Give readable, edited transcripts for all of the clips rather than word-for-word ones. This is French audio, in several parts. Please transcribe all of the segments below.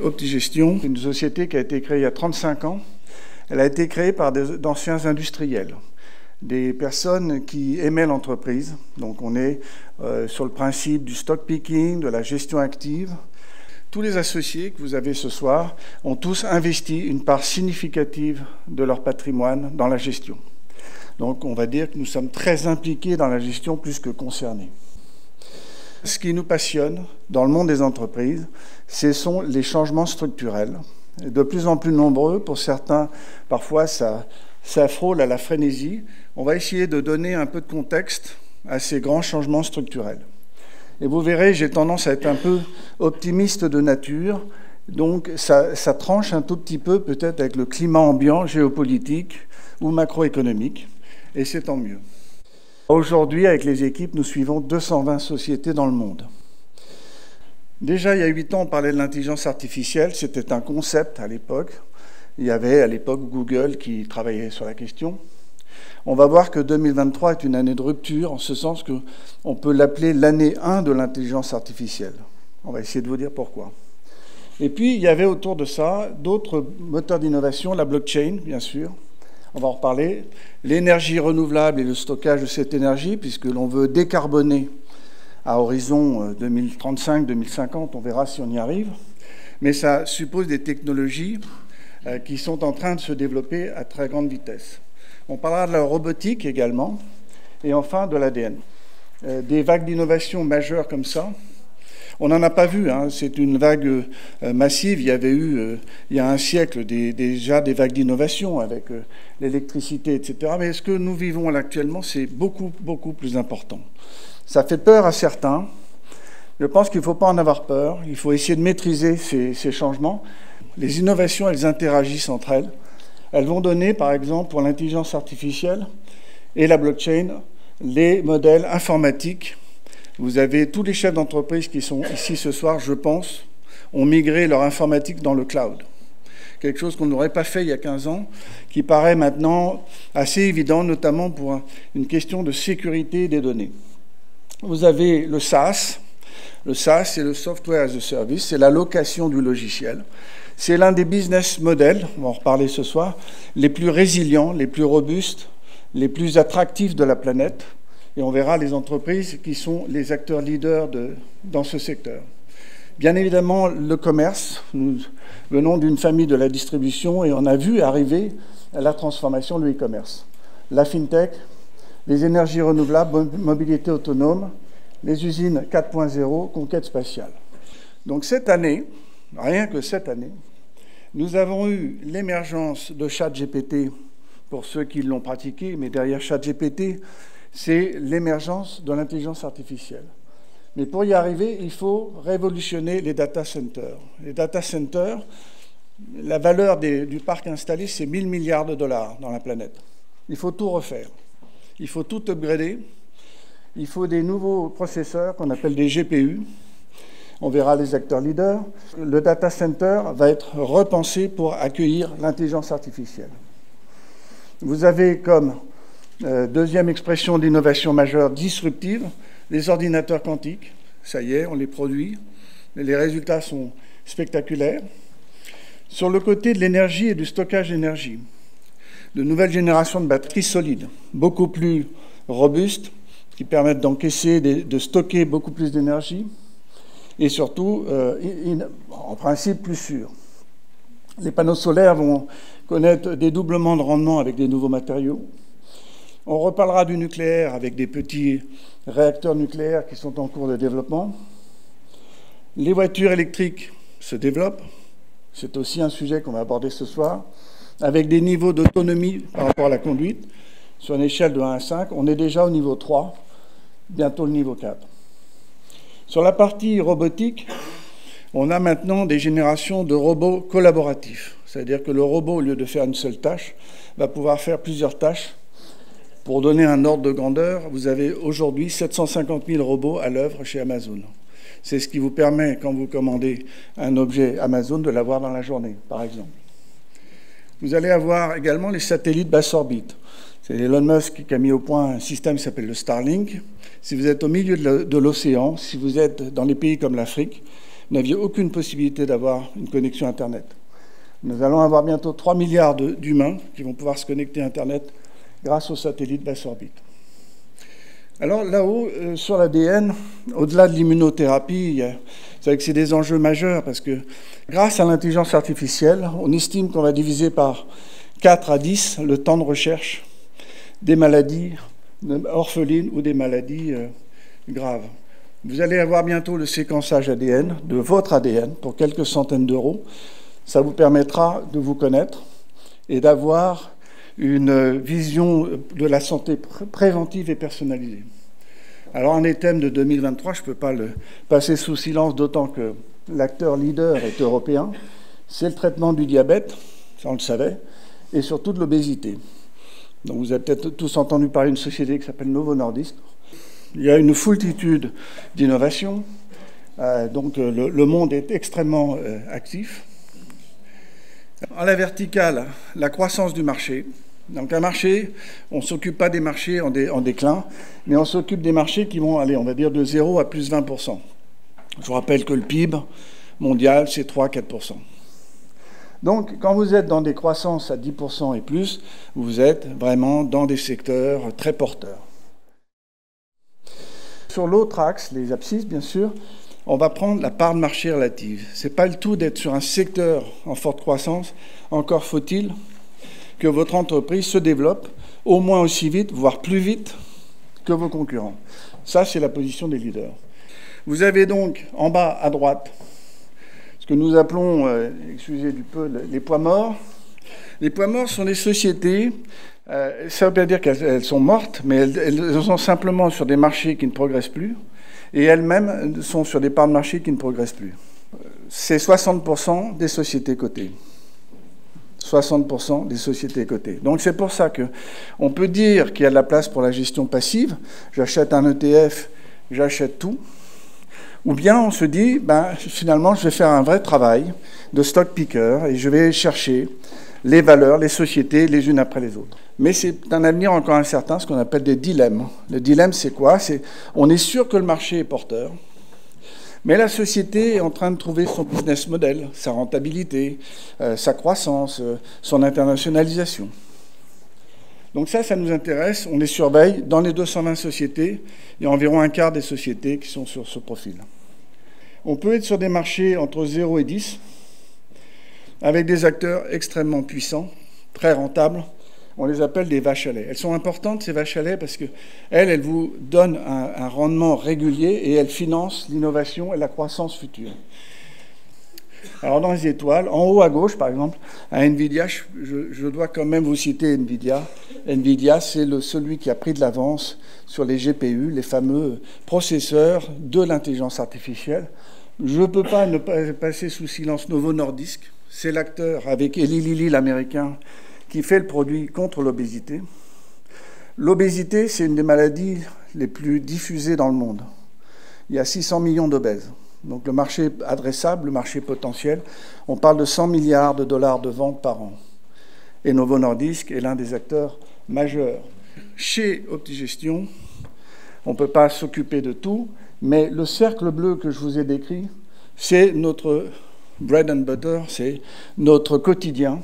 Optigestion, c'est une société qui a été créée il y a 35 ans. Elle a été créée par d'anciens industriels, des personnes qui aimaient l'entreprise. Donc on est sur le principe du stock picking, de la gestion active. Tous les associés que vous avez ce soir ont tous investi une part significative de leur patrimoine dans la gestion. Donc on va dire que nous sommes très impliqués dans la gestion plus que concernés. Ce qui nous passionne dans le monde des entreprises, ce sont les changements structurels. De plus en plus nombreux, pour certains, parfois ça frôle à la frénésie. On va essayer de donner un peu de contexte à ces grands changements structurels. Et vous verrez, j'ai tendance à être un peu optimiste de nature, donc ça tranche un tout petit peu peut-être avec le climat ambiant, géopolitique ou macroéconomique, et c'est tant mieux. Aujourd'hui, avec les équipes, nous suivons 220 sociétés dans le monde. Déjà, il y a 8 ans, on parlait de l'intelligence artificielle. C'était un concept à l'époque. Il y avait à l'époque Google qui travaillait sur la question. On va voir que 2023 est une année de rupture, en ce sens qu'on peut l'appeler l'année 1 de l'intelligence artificielle. On va essayer de vous dire pourquoi. Et puis, il y avait autour de ça d'autres moteurs d'innovation, la blockchain, bien sûr. On va en reparler. L'énergie renouvelable et le stockage de cette énergie, puisque l'on veut décarboner à horizon 2035-2050, on verra si on y arrive. Mais ça suppose des technologies qui sont en train de se développer à très grande vitesse. On parlera de la robotique également, et enfin de l'ADN. Des vagues d'innovation majeures comme ça, on n'en a pas vu, hein. C'est une vague massive. Il y avait eu, il y a un siècle, déjà des vagues d'innovation avec l'électricité, etc. Mais ce que nous vivons là actuellement, c'est beaucoup, beaucoup plus important. Ça fait peur à certains. Je pense qu'il ne faut pas en avoir peur. Il faut essayer de maîtriser ces changements. Les innovations, elles interagissent entre elles. Elles vont donner, par exemple, pour l'intelligence artificielle et la blockchain, les modèles informatiques. Vous avez tous les chefs d'entreprise qui sont ici ce soir, je pense, ont migré leur informatique dans le cloud. Quelque chose qu'on n'aurait pas fait il y a 15 ans, qui paraît maintenant assez évident, notamment pour une question de sécurité des données. Vous avez le SaaS. Le SaaS, c'est le Software as a Service, c'est la location du logiciel. C'est l'un des business models, on va en reparler ce soir, les plus résilients, les plus robustes, les plus attractifs de la planète. Et on verra les entreprises qui sont les acteurs leaders dans ce secteur. Bien évidemment, le commerce. Nous venons d'une famille de la distribution et on a vu arriver la transformation de l'e-commerce. La fintech, les énergies renouvelables, mobilité autonome, les usines 4.0, conquête spatiale. Donc cette année, rien que cette année, nous avons eu l'émergence de ChatGPT, pour ceux qui l'ont pratiqué, mais derrière ChatGPT, c'est l'émergence de l'intelligence artificielle. Mais pour y arriver, il faut révolutionner les data centers. Les data centers, la valeur du parc installé, c'est 1000 milliards de dollars dans la planète. Il faut tout refaire. Il faut tout upgrader. Il faut des nouveaux processeurs qu'on appelle des GPU. On verra les acteurs leaders. Le data center va être repensé pour accueillir l'intelligence artificielle. Vous avez comme deuxième expression d'innovation majeure disruptive, les ordinateurs quantiques. Ça y est, on les produit. Les résultats sont spectaculaires. Sur le côté de l'énergie et du stockage d'énergie, de nouvelles générations de batteries solides, beaucoup plus robustes, qui permettent d'encaisser, de stocker beaucoup plus d'énergie, et surtout, en principe, plus sûres. Les panneaux solaires vont connaître des doublements de rendement avec des nouveaux matériaux. On reparlera du nucléaire avec des petits réacteurs nucléaires qui sont en cours de développement. Les voitures électriques se développent. C'est aussi un sujet qu'on va aborder ce soir, avec des niveaux d'autonomie par rapport à la conduite. Sur une échelle de 1 à 5, on est déjà au niveau 3, bientôt le niveau 4. Sur la partie robotique, on a maintenant des générations de robots collaboratifs. C'est-à-dire que le robot, au lieu de faire une seule tâche, va pouvoir faire plusieurs tâches. Pour donner un ordre de grandeur, vous avez aujourd'hui 750 000 robots à l'œuvre chez Amazon. C'est ce qui vous permet, quand vous commandez un objet Amazon, de l'avoir dans la journée, par exemple. Vous allez avoir également les satellites basse orbite. C'est Elon Musk qui a mis au point un système qui s'appelle le Starlink. Si vous êtes au milieu de l'océan, si vous êtes dans les pays comme l'Afrique, vous n'aviez aucune possibilité d'avoir une connexion Internet. Nous allons avoir bientôt 3 milliards d'humains qui vont pouvoir se connecter à Internet grâce aux satellites basse orbite. Alors là-haut, sur l'ADN, au-delà de l'immunothérapie, vous savez que c'est des enjeux majeurs parce que grâce à l'intelligence artificielle, on estime qu'on va diviser par 4 à 10 le temps de recherche des maladies orphelines ou des maladies graves. Vous allez avoir bientôt le séquençage ADN de votre ADN pour quelques centaines d'euros. Ça vous permettra de vous connaître et d'avoir une vision de la santé préventive et personnalisée. Alors, un des thèmes de 2023, je ne peux pas le passer sous silence, d'autant que l'acteur leader est européen, c'est le traitement du diabète, ça on le savait, et surtout de l'obésité. Donc, vous avez peut-être tous entendu parler d'une société qui s'appelle Novo Nordisk. Il y a une foultitude d'innovations, donc le monde est extrêmement actif. À la verticale, la croissance du marché. Donc un marché, on ne s'occupe pas des marchés en déclin, mais on s'occupe des marchés qui vont aller, on va dire, de 0 à plus 20%. Je vous rappelle que le PIB mondial, c'est 3-4%. Donc quand vous êtes dans des croissances à 10% et plus, vous êtes vraiment dans des secteurs très porteurs. Sur l'autre axe, les abscisses, bien sûr, on va prendre la part de marché relative. Ce n'est pas le tout d'être sur un secteur en forte croissance, encore faut-il que votre entreprise se développe au moins aussi vite, voire plus vite que vos concurrents. Ça, c'est la position des leaders. Vous avez donc en bas à droite ce que nous appelons, excusez du peu, les poids morts. Les poids morts sont des sociétés, ça ne veut pas dire qu'elles sont mortes, mais elles sont simplement sur des marchés qui ne progressent plus, et elles-mêmes sont sur des parts de marché qui ne progressent plus. C'est 60% des sociétés cotées. 60% des sociétés cotées. Donc c'est pour ça qu'on peut dire qu'il y a de la place pour la gestion passive. J'achète un ETF, j'achète tout. Ou bien on se dit, finalement, je vais faire un vrai travail de stock picker et je vais chercher les valeurs, les sociétés, les unes après les autres. Mais c'est un avenir encore incertain, ce qu'on appelle des dilemmes. Le dilemme, c'est quoi? On est sûr que le marché est porteur, mais la société est en train de trouver son business model, sa rentabilité, sa croissance, son internationalisation. Donc ça nous intéresse. On les surveille. Dans les 220 sociétés, il y a environ un quart des sociétés qui sont sur ce profil. On peut être sur des marchés entre 0 et 10, avec des acteurs extrêmement puissants, très rentables. On les appelle des vaches à lait. Elles sont importantes, ces vaches à lait, parce qu'elles vous donnent un rendement régulier et elles financent l'innovation et la croissance future. Alors, dans les étoiles, en haut à gauche, par exemple, à NVIDIA, je dois quand même vous citer NVIDIA. NVIDIA, c'est celui qui a pris de l'avance sur les GPU, les fameux processeurs de l'intelligence artificielle. Je ne peux pas ne pas passer sous silence Novo Nordisk. C'est l'acteur, avec Eli Lilly, l'américain, qui fait le produit contre l'obésité. L'obésité, c'est une des maladies les plus diffusées dans le monde. Il y a 600 millions d'obèses. Donc le marché adressable, le marché potentiel, on parle de 100 milliards de dollars de ventes par an. Et Novo Nordisk est l'un des acteurs majeurs. Chez Optigestion, on ne peut pas s'occuper de tout, mais le cercle bleu que je vous ai décrit, c'est notre bread and butter, c'est notre quotidien.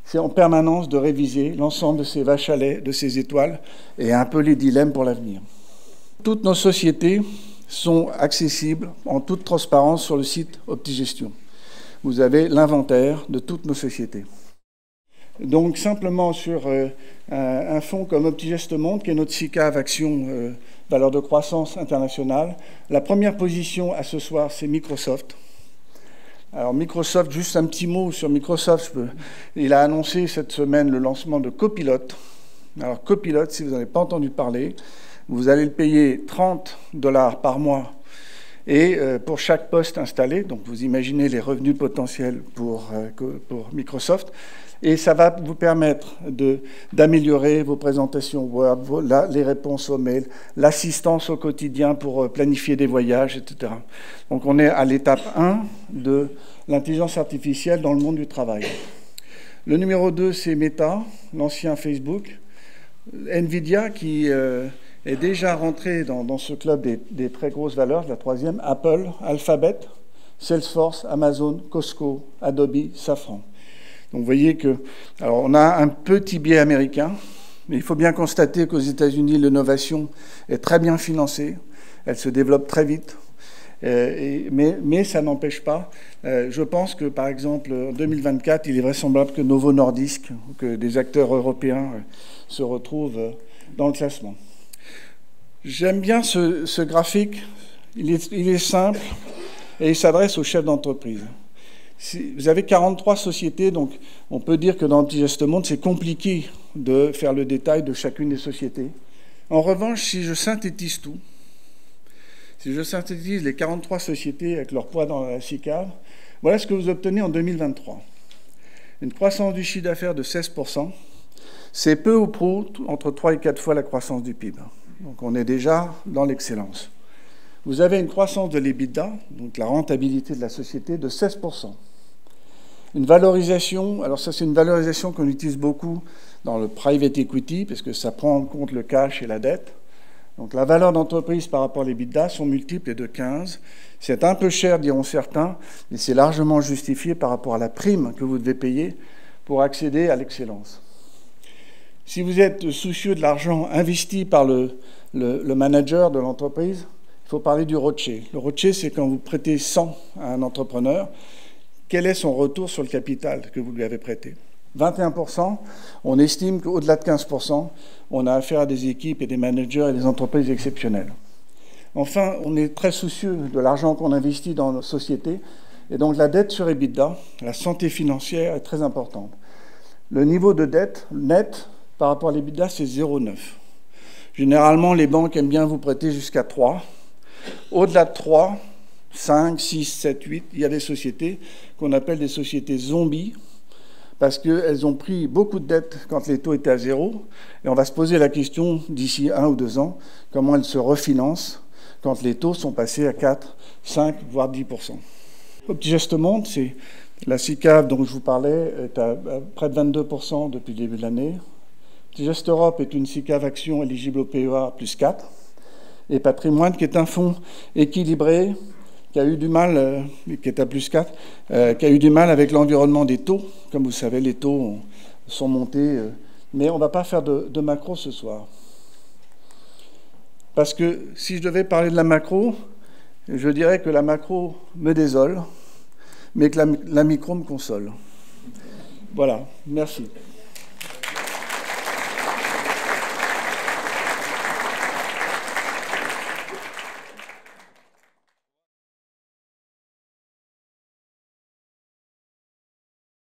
C'est en permanence de réviser l'ensemble de ces vaches à lait, de ces étoiles, et un peu les dilemmes pour l'avenir. Toutes nos sociétés sont accessibles en toute transparence sur le site Optigestion. Vous avez l'inventaire de toutes nos sociétés. Donc simplement sur un fonds comme Optigest Monde, qui est notre SICAV Action Valeur de croissance internationale, la première position à ce soir, c'est Microsoft. Alors Microsoft, juste un petit mot sur Microsoft. Il a annoncé cette semaine le lancement de Copilot. Alors Copilot, si vous n'en avez pas entendu parler, vous allez le payer 30 $ par mois et pour chaque poste installé. Donc vous imaginez les revenus potentiels pour Microsoft. Et ça va vous permettre d'améliorer vos présentations Word, les réponses aux mails, l'assistance au quotidien pour planifier des voyages, etc. Donc on est à l'étape 1 de l'intelligence artificielle dans le monde du travail. Le numéro 2, c'est Meta, l'ancien Facebook. NVIDIA, qui est déjà rentré dans ce club des très grosses valeurs. La troisième, Apple, Alphabet, Salesforce, Amazon, Costco, Adobe, Safran. Donc vous voyez que, alors on a un petit biais américain, mais il faut bien constater qu'aux États-Unis, l'innovation est très bien financée, elle se développe très vite, mais ça n'empêche pas. Je pense que, par exemple, en 2024, il est vraisemblable que Novo Nordisk, que des acteurs européens se retrouvent dans le classement. J'aime bien ce graphique, il est simple et il s'adresse aux chefs d'entreprise. Vous avez 43 sociétés, donc on peut dire que dans le Petit Geste Monde, c'est compliqué de faire le détail de chacune des sociétés. En revanche, si je synthétise tout, si je synthétise les 43 sociétés avec leur poids dans la SICAV, voilà ce que vous obtenez en 2023. Une croissance du chiffre d'affaires de 16%, c'est peu ou prou entre 3 et 4 fois la croissance du PIB. Donc on est déjà dans l'excellence. Vous avez une croissance de l'EBITDA, donc la rentabilité de la société, de 16%. Une valorisation, alors ça c'est une valorisation qu'on utilise beaucoup dans le private equity, parce que ça prend en compte le cash et la dette. Donc la valeur d'entreprise par rapport à l'EBITDA, son multiple est de 15. C'est un peu cher, diront certains, mais c'est largement justifié par rapport à la prime que vous devez payer pour accéder à l'excellence. Si vous êtes soucieux de l'argent investi par le manager de l'entreprise, il faut parler du ROCE. Le ROCE, c'est quand vous prêtez 100 à un entrepreneur, quel est son retour sur le capital que vous lui avez prêté? 21%, on estime qu'au-delà de 15%, on a affaire à des équipes et des managers et des entreprises exceptionnelles. Enfin, on est très soucieux de l'argent qu'on investit dans nos sociétés, et donc la dette sur EBITDA, la santé financière est très importante. Le niveau de dette net par rapport à l'EBITDA, c'est 0,9. Généralement, les banques aiment bien vous prêter jusqu'à 3. Au-delà de 3, 5, 6, 7, 8, il y a des sociétés qu'on appelle des sociétés zombies parce qu'elles ont pris beaucoup de dettes quand les taux étaient à 0. Et on va se poser la question d'ici 1 ou 2 ans, comment elles se refinancent quand les taux sont passés à 4, 5, voire 10%. Au Petit Geste Monde, c'est la SICAV dont je vous parlais est à près de 22% depuis le début de l'année. Petit Geste Europe est une SICAV action éligible au PEA plus 4. Et Patrimoine, qui est un fonds équilibré, qui a eu du mal, qui est à plus 4, qui a eu du mal avec l'environnement des taux. Comme vous savez, les taux sont montés. Mais on ne va pas faire de macro ce soir. Parce que si je devais parler de la macro, je dirais que la macro me désole, mais que la micro me console. Voilà, merci.